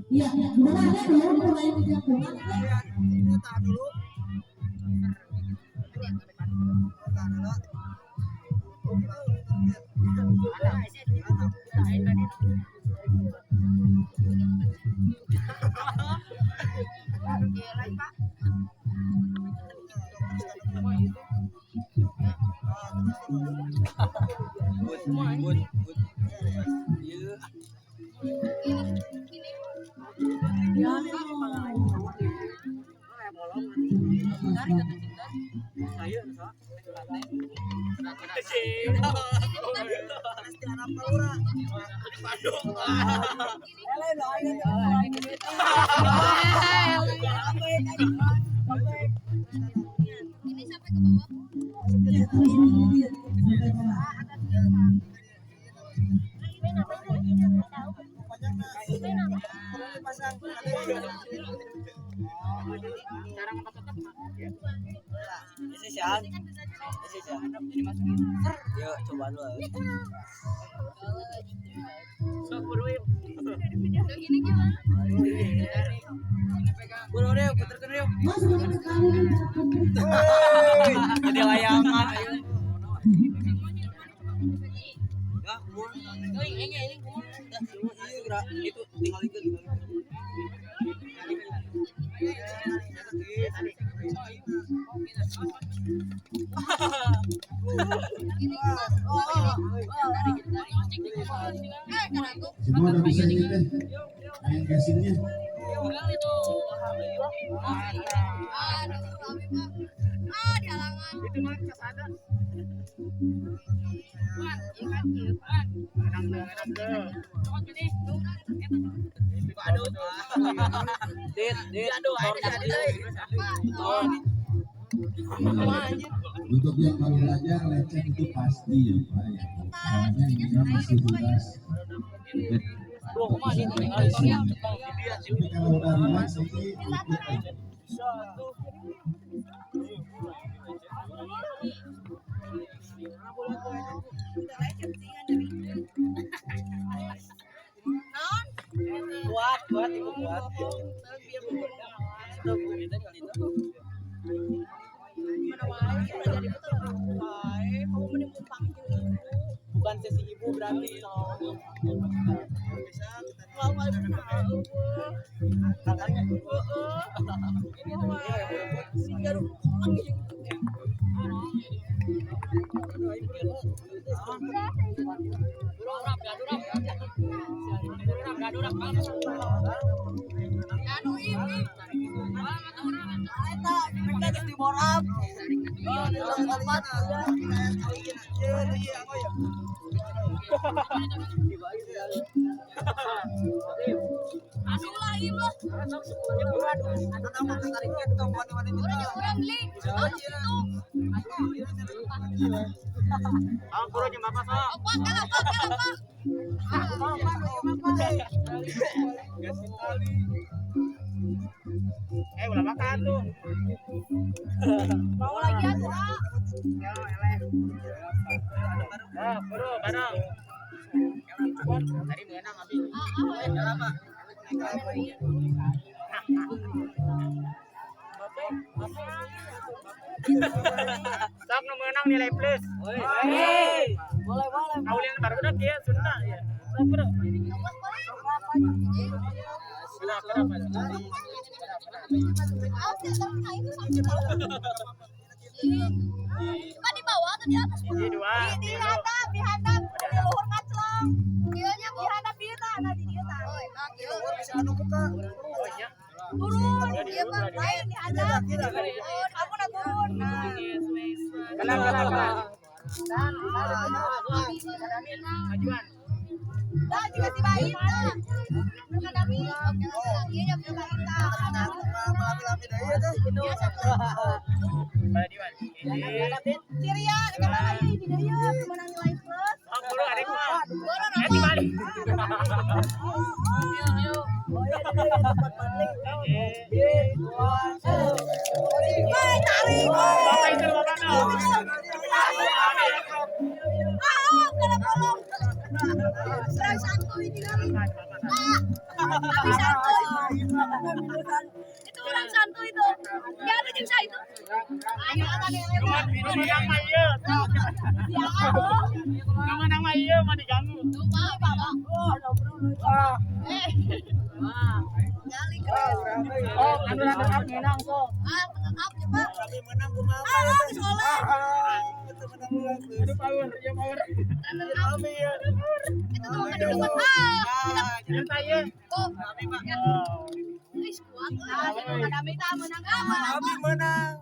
Iya, gimana ada dulu mulai tiga bulan. Tahan dulu. Ini sampai ke bawah. Ya, terus menggigit sampai bawah. Yuk coba dulu. Gini gimana? Buru deh, puterkan yuk. Mas benar sekali. Jadi layangan. Ya, kumur. Ini gerak itu tinggal ikut. Semua udah bisa gitu deh. Main gasinnya. Aduh, di halangan. Itu mah kesana. Untuk yang baru belajar lecet itu pasti ya Pak ya. Soalnya ini masih tugas. Tapi kalau udah relax ini ikut aja. Kuat ibu kuat. Bukan sesi ibu berarti katanya Ulah makan tuh. Mau lagi aku, Bro, barang. Tadi menang abi. Sok nu menang nilai plus. boleh Kaulian baru udah dia Sunda ya. Sok bro. Kan di bawah atau di atas? Di dua. Di hadap, di luhur kaclong. Dianya di hadap di eta, nah di dieu tah. luhur bisa anu buka Turun, ieu mah lain di hadap. Oh, kamu na turun. Nah. Kenapa? Majuan. Dah juga si bayi tah. Bukan kami. Oke, nya punya bayi tah. lami-lami daya teh Majuan. Ciria, dekat lagi di dieu menang nilai plus. Oh, bro, adik mah. Boro Di balik. tarik. Bapak itu bapak. Kena bolong. Kurang santuy ini kali. Tapi santuy. Itu orang santuy itu. Ya ada yang saya itu. Ayo tadi. Menang mah iya. Menang mah iya mah diganggu. Lupa Bapak. Nyali keren. Oh, anu menang kok. Tetap ya Pak. Tapi menang kumaha. Soalnya. Itu menang ulang. Aduh power, ya power. Kami ya. Itu tuh kan dekat. Yang saya. Kok. Guys, kuat lah. Kami tak menang. Kami menang.